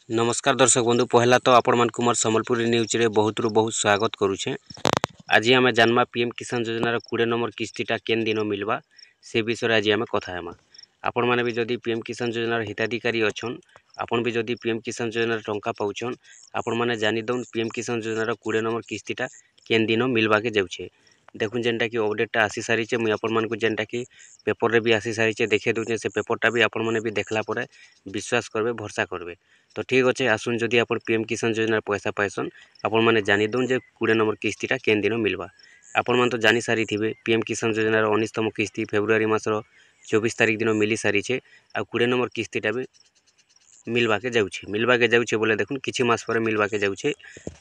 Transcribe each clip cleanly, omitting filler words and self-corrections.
नमस्कार दर्शक बंधु पहला तो आपण मान कुमार संबलपुरी न्यूज रे बहुत रु बहुत स्वागत करूछे। आज आम जानवा पीएम किसान योजनार 20 नंबर किस्तीटा केन दिन मिलवा से विषय आज आम कथा हेमा। आपण माने भी जदि पीएम किसान योजनार हिताधिकारी अछन आपण भी जदि पीएम किसान योजनार टंका पाउछन आपण माने जानि दउन पीएम किसान योजनार 20 नंबर किस्तीटा केन दिन मिलवा के जाउछे। देखुन जेनटा कि अपडेटटा आसी सारिछे मुई आपण मानकु जेनटा कि पेपर रे भी आसी सारिछे देखे दउछे से पेपरटा भी आपण माने भी देखला परे विश्वास करबे भरोसा करबे। तो ठीक अच्छे आसुन जदि आप पीएम किसान योजनार पैसा पाइसन आपण माने जानि दउन जे 20 नंबर किस्तीटा केन दिन मिलवा। आपण मान तो जानि सारी थिबे पीएम किसान योजनार 19तम किस्ती फेब्रुआरी मासर 24 तारिख दिन मिली सारिछे आ 20 नंबर किस्तीटा भी मिलवा के जाउछे बोले देखुन किछि मास पर मिलवा के जाउछे।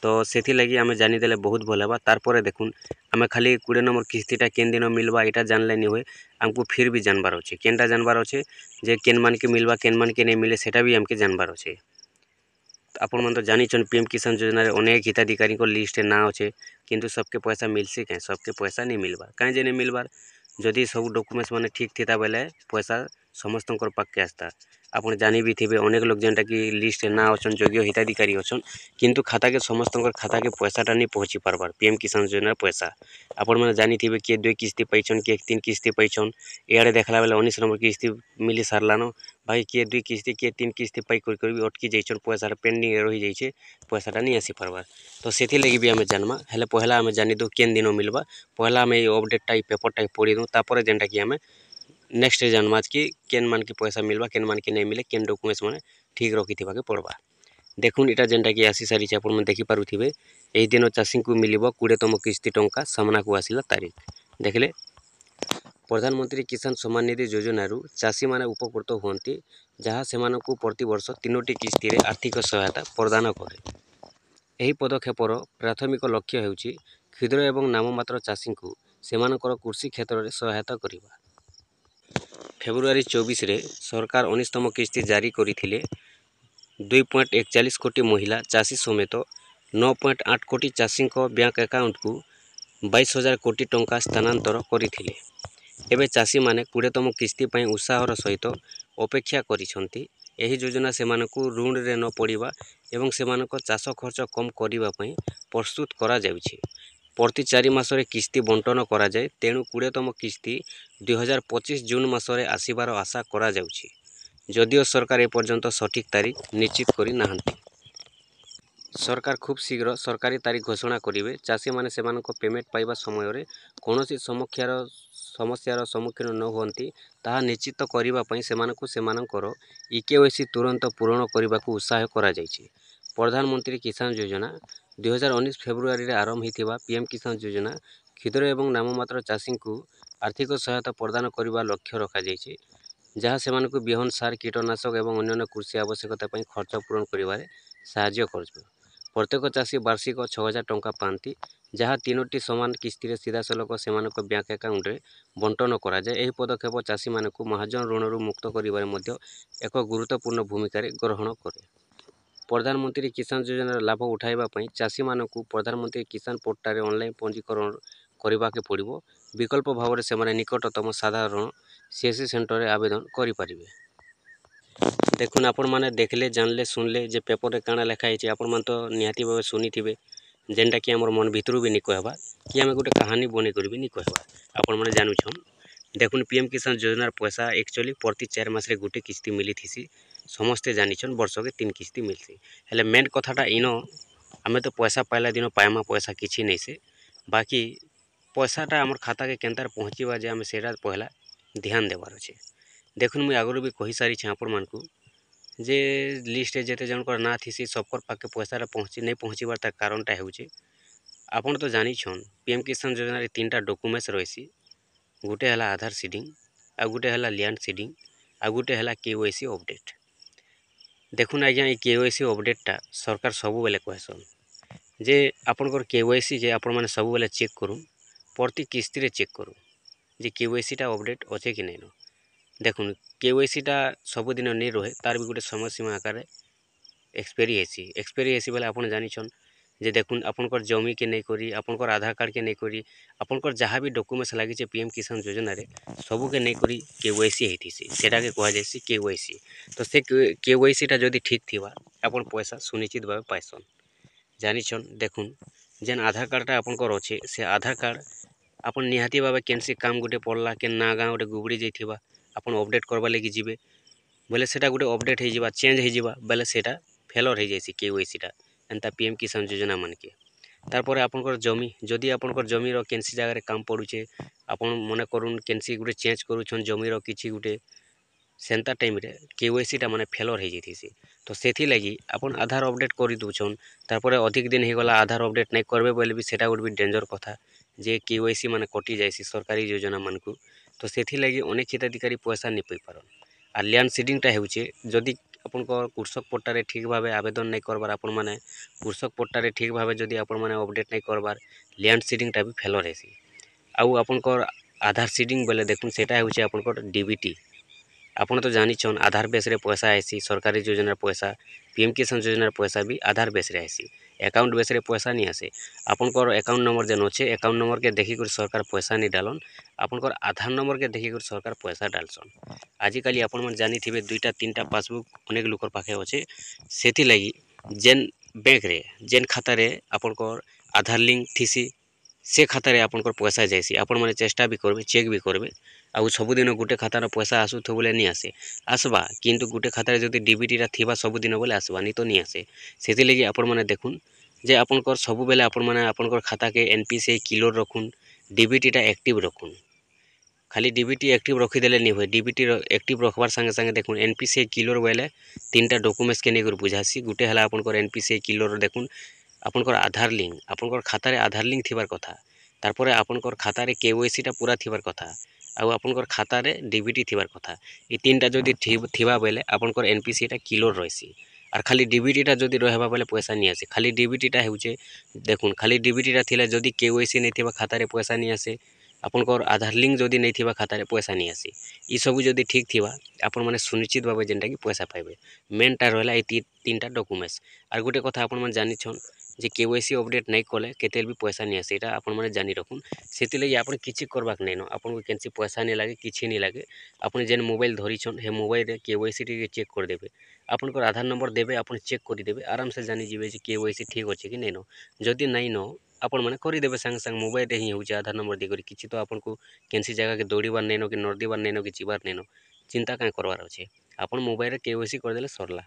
तो सेथि लागि आमे जानि देले बहुत भल हेबा। तार परे देखुन आमे खाली 20 नंबर किस्तीटा केन दिन मिलवा एटा जानले नि होय हमकु फिर भी जानबार अछि केनटा जानबार अछि जे केन मान के मिलवा केन मान के नै मिले सेटा भी हमके जानबार अछि। आपण मन तो जानिछन पीएम किसान योजना रे अनेक हिताधिकारी को लिस्ट ना अच्छे किंतु सबके पैसा मिलसी के सबके पैसा नहीं मिलबार कहीं जे नहीं मिलबार जदि सब डॉक्यूमेंट्स माने ठीक थिता बेले पैसा समस्त पाके आसता। आपण जानी भी थिबे अनेक लोग जेनटा कि लिस्ट ना अछन योग्य हिताधिकारी अछन किंतु खाता के समस्त खाता के पैसाटा नहीं पहुँची पारबार पीएम किसान योजना पैसा। आपण माने जानी थिबे किए 2 किस्ती पैछन किए 3 किस्ती पैछन इआडे देखला बेले 19 नंबर किस्ती मिली सारलानो भाई किए 2 किस्ती किए 3 किस्ती पाई कर भी अटकी जाइछन पैसा पेंडिंग रही जाइछे पैसाटा नहीं आसी पारबार। तो सेथि लगी भी आमे जानमा हेले पहला आमे जानि दो केन दिन मिलबा पहला आमे अपडेटटा पेपरटा पढ़ी दो तापर जेनटा कि आमे नेक्स्ट जानमा कि केन मान के पैसा मिलबा केन मान के नहीं मिले केन डॉक्यूमेंट्स माने ठीक रखिथिबा के पड़बा। देखुन इटा जेनटा कि आसी सारी आपण मन देखि पारुथिबे एही दिन चाषी को मिलिबो 20तम किस्ती टंका सामना को आसिला तारीख देखले प्रधानमंत्री किसान सम्मान निधि योजनारू चाषी माने उपकृत होती जहाँ सेमानकु प्रति वर्ष 3टी किस्ती रे आर्थिक सहायता प्रदान करे। एही पदक्षेपर प्राथमिक लक्ष्य हेउची क्षुद्र एवं नाममात्र चाषी को सेमानकर कृषि क्षेत्र में सहायता करिबा। फेब्रुआरी 24 रे सरकार 19तम किस्ती जारी करिथिले 2.41 कोटी महिला चाषी समेत 9.8 कोटी चाषी बैंक अकाउंट को 22,000 कोटी टंका स्थानांतर करिथिले। एबे चाषी माने 20तम किस्ती पई उत्साहर सहित अपेक्षा करिसंती। एही योजना सेमानकु ऋण रे न पड़िबा एवं सेमानक चाष खर्च कम करिबा पई प्रस्तुत करा जाउछि। प्रति 4 मासरे किस्ती बंटन करा जाय तेणु 20तम किस्ती 2025 जून मासरे आसीबार आशा करा जाउछि जदिओ सरकार ए पर्यंत सठिक तारीख निश्चित करि नाहंती। सरकार खूब शीघ्र सरकारी तारीख घोषणा करिवे चाषी माने सेमानक पेमेंट पाइबा समय रे कोनोसी समस्यार सम्मुखीन न होती ताहा निश्चित करिबा पई सेमानकु सेमानकर इकेवाईसी तुरंत पूरण करने उत्साह करा जायछि। प्रधानमंत्री किसान योजना 2019 फेब्रुआरी रे आरंभ होइथिबा पीएम किसान योजना क्षुद्र एवं नाममात्र चाषी को आर्थिक सहायता प्रदान करने लक्ष्य रखा जायछि जहाँ सेमानकु बिहन सार कीटनाशक एवं अन्य कृषि आवश्यकता पई खर्च पूरण करिबारे साहाय्य करबो। प्रत्येक चाषी वार्षिक 6,000 टंका पाती जहाँ 3टी समान किस्ती सीधा सलख सेमानक बैंक अकाउंट रे बंटन करा जाए। एही पदक्षेप चाषी मानकु महाजन ऋणरू मुक्त करिबारे मध्य एक गुरुत्वपूर्ण भूमिका ग्रहण करे। प्रधानमंत्री किसान योजनार लाभ उठाइबा पई चाषी मानकु प्रधानमंत्री किसान पोर्टल रे ऑनलाइन पंजीकरण करबा के पड़िबो। विकल्प भाव रे सेमाने निकटतम साधारण सीएससी सेंटर रे आवेदन करि परिबे। देखुन आपण माने देखले जानले सुनले जे पेपर रे काना लिखा है आपण मान तो निहाती भाव सुनी थिबे जेनटा कि हमर मन भितरु भी नि कहबा कि आमे गोटे कहानी बने करबी नि कहबा आपण माने जानुछन। देखुन पीएम किसान योजनार पैसा एक्चुअली प्रति 4 मास रे गोटे किस्ती मिली थिसी समस्ते जानिछन वर्ष के 3 किस्ती मिलसी हेले मेन कथाटा इनो आमे तो पैसा पाइला दिन पायमा पैसा किछि नै से बाकी पैसाटा हमर खाता के केनतार पहुँचीबा जे आमे सेरा पहला ध्यान देबार अछि। देखुन मुई आगुरु भी कहि सारी छ आपण मानकु जे लिस्ट जेते जनकर ना थिसी सबकर पाके पैसा पहुँची नहीं पहुँचीबार तार कारणटा हेउचे आपण तो जानिछन पीएम किसान योजना रे 3टा डॉक्यूमेंट्स रहिसी गोटे हला आधार सीडिंग आ गोटे हला लैंड सीडिंग आ गोटे हला केवाईसी अपडेट। देखुन आज्ञा ए केवाईसी अपडेटटा सरकार सबु बेले कहसन जे आपनकर केवाईसी जे आपण माने सबु बेले चेक करू प्रति किस्ती रे चेक करू जे केवाईसीटा अपडेट अच्छे कि नहीं। देखुन केवाईसीटा सबुदिन नहीं रहे तार भी गोटे समय सीमा आकार एक्सपायरी हेसी बेले आपण जानिछन जे देखुन आपनकर जमी के नहीं करी आपनकर आधार कार्ड के नहीं करी आपनकर जहाँ भी डॉक्यूमेंट्स लगी छे पीएम किसान योजना रे सबू के नहीं करी केवाईसी हेतिसी सेटा के कहा जायसी केवाईसी। तो से केवाईसीटा जदि ठीक थिबा आपन पैसा सुनिश्चित भाव पाइसन। जानिछन देखुन जेन आधार कार्डटा आपनकर अच्छे से आधार कार्ड आपन निहाती भाव केनसी काम गुटे पड़ला के ना गाँ गोटे गुगड़ी जाइथिबा आपन अपडेट करवा लगी जिबे बोले सेटा गोटे अपडेट हो चेंज हो बोले सेटा फेलर हो जाइसी केवाईसीटा एंता पीएम किसान योजना मानके। तारपरे आपनकर जमी जदि आपनकर जमीर केनसी जगह काम पड़ुचे आपन मने करुन केनसी गुटे चेंज करूछन जमीर किछि गुटे सेंता टाइम रे केवाईसीटा माने फेलर हो जाइथिसी तो सेथि लगी आपन आधार अपडेट कर दउछन तारपरे अधिक दिन हो गला आधार अपडेट नहीं करबे बोले भी सेटा गोटे भी डेंजर कथा जे केवाईसी माने कटि जाइसी सरकारी योजना मानकु तो सेथि लगी अनेक हिताधिकारी पैसा नहीं पाई पारन। आ लैंड सीडिंगटा होउचे जदि आपनकर कृषक पट्टारे ठीक भाव आवेदन नहीं करबार आपण माने कृषक पट्टारे ठीक भाव जदि आपण माने अपडेट नहीं करबार लैंड सीडिंगटा भी फेलर हेसी। आउ आपनकर आधार सीडिंग बोले देखुन सेटा होउचे आपनकर डीबीटी आपन तो जानिछन आधार बेस रे पैसा आइसी सरकारी योजनार पैसा पीएम किसान योजनार पैसा भी आधार बेस रे आइसी अकाउंट बेस रे पैसा नहीं आसे आपनकर अकाउंट नंबर जेन अच्छे अकाउंट नंबर के देखिक सरकार पैसा नहीं डालन आपनकर आधार नंबर के देखिक सरकार पैसा डालसन। आजिकल आपन मन जानिथिबे दुईटा तीनटा पासबुक अनेक लोकर पाखे अच्छे सेथि लगी जेन बैंक रे जेन खाता रे आपनकर आधार लिंक थीसी से खाता रे आपनकर पैसा जाइसी आपण माने चेष्टा भी करबे चेक भी करबे आउ सबुदिन गुटे खातार पैसा आसुथो बोले नहीं आसे आसबा किंतु गुटे खातार जदि डीबीटीटा थिबा सबुदिन बोले आसबा नहीं तो नहीं आसे सेथि लगी आपण माने देखुन जे आपनकर सबु बेले आपण माने आपनकर खाता के एनपीसीआई किलोर रखुन डीबीटीटा एक्टिव रखुन खाली डीबीटी एक्टिव रखीदेले नहीं हुए डीबीटी एक्टिव रखबार संगे संगे देखुन एनपीसीआई किलोर बोले तीनटा डॉक्यूमेंट्स के नेगर बुझासी गुटे हला आपनकर एनपीसीआई किलोर देखुन आपनकर आधार लिंक आपनकर खाता रे आधार लिंक थिबार कथा तारपरे आपनकर खाता रे केवाईसीटा पूरा थिबार कथा आउ आपनकर खाता रे डीबीटी थिबार कथा ई तीनटा जदि थिबा बेले आपनकर एनपीसीआईटा किलोर रहसी आर खाली डीबीटीटा जदि रहबा बेले पैसा नहीं आसे खाली डीबीटीटा हेउचे देखुन खाली डीबीटीटा थिले जदि केवाईसी नहीं थिबा खाता रे पैसा नहीं आसे आपनकर आधार लिंक जदि नहीं थिबा खाता रे पैसा नहीं आसे ई सबु जदि ठीक थिबा आपण माने सुनिश्चित भाबे जेनटा कि पैसा पाइबे मेनटा रहला ई तीनटा डॉक्यूमेंट्स आर गुटे कथा आपण माने जानिछन जे केवाईसी अपडेट नहीं कले केतेल भी पैसा नहीं आसे एटा आपण माने जानि रखुन सेति लगी आपण किछि करबाक नहीं न आपण को केनसी पैसा नहीं लागे किछि नहीं लागे आपण जेन मोबाइल धरिछन हे मोबाइल रे केवाईसी टी चेक कर देबे आपनकर आधार नंबर देबे आपण चेक करि देबे आराम से जानि जिवे जे केवाईसी ठीक अछि कि नहीं न जदि नहीं न आपण माने करि देबे संग संग मोबाइल रे ही होउचे आधार नंबर दे करी किछि तो आपण को केनसी जगह के दौड़ीबार नहीं न कि नर्दीबार नहीं न कि जिबार नहीं न चिंता काहे करबार अछि आपण मोबाइल रे केवाईसी कर देले सरला।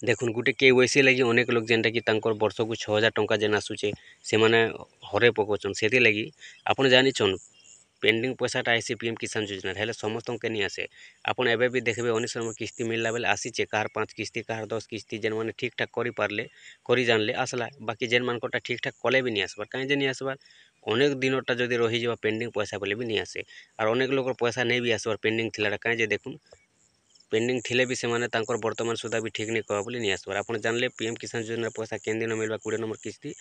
देखुन गुटे केवाईसी लगी अनेक लोग जेनटा कि तांकर वर्ष को 6000 टंका जेन आसुचे से माने हरे पकोचन सेति लगी आपण जानिछन पेंडिंग पैसाटा आइसी पीएम किसान योजना हेले समस्त के नहीं आसे आपण एबे भी देखबे अनेक समय किस्ती मिलला बेले आसीचे कार 5 किस्ती कार 10 किस्ती जेन माने ठीक ठाक करि पारले करि जानले आसला बाकी जेन मानकोटा ठीक ठाक कले भी नहीं आसबार काहे जे नहीं आसबार अनेक दिनटा जदि रहि जबा पेंडिंग पैसा बोले भी नहीं आसे और अनेक लोकर पैसा नहीं भी आसबार पेंडिंग थिलाटा काहे जे देखुन पेंडिंग थिले भी सेमाने तांकर वर्तमान सुधा भी ठीक नहीं कहा बोली नहीं आसबार आपण जानले पीएम किसान योजना पैसा केन दिन मिलबा 20 नंबर किस्ती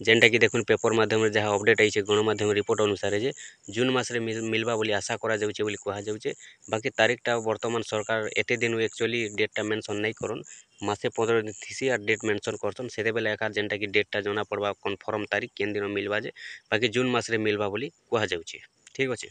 जेनटा कि देखुन पेपर माध्यम रे जहाँ अपडेट आइछे गणमाध्यम रिपोर्ट अनुसार जे जून मास रे मिलबा बोली आशा करा जाउचे बोली कहा जाउचे बाकी तारीखटा वर्तमान सरकार एते दिन एक्चुअली डेटटा मेंशन नहीं करन मासे 15 दिन थिसी आ डेट मेंशन करछन सेते बेले एकार जेनटा कि डेटटा जना पड़बा कन्फर्म तारीख केन दिन मिलबा जे बाकी जून मास रे मिलबा बोली कहा जाउचे ठीक अछि।